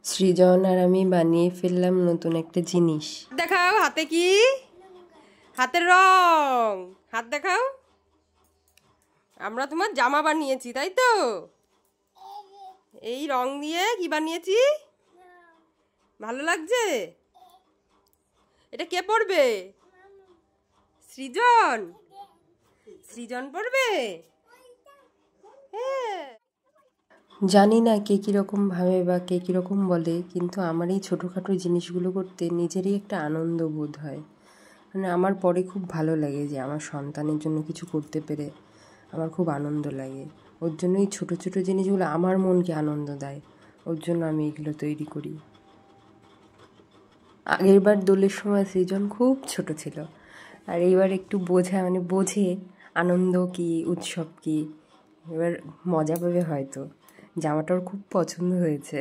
সৃজন আর আমি বানিয়ে ফেললাম নতুন একটা জিনিস। দেখাও হাতে কি, হাতের রং, হাত দেখাও। আমরা তোমার জামা বানিয়েছি তাই তো? এই রং দিয়ে কি বানিয়েছি? ভালো লাগছে? এটা কে পড়বে? সৃজন। সৃজন পড়বে? হ্যাঁ। জানি না কে কীরকম ভাবে বা কে কীরকম বলে, কিন্তু আমার এই ছোটোখাটো জিনিসগুলো করতে নিজেরই একটা আনন্দ বোধ হয়। মানে আমার পরে খুব ভালো লাগে যে আমার সন্তানের জন্য কিছু করতে পেরে আমার খুব আনন্দ লাগে। ওর জন্য এই ছোটো ছোটো জিনিসগুলো আমার মনকে আনন্দ দেয়, ওর জন্য আমি এগুলো তৈরি করি। আগেরবার দোলের সময় সৃজন খুব ছোট ছিল, আর এইবার একটু বোঝে আনন্দ কী, উৎসব কী। এবার মজা পাবে হয়তো। জামাটা ওর খুব পছন্দ হয়েছে।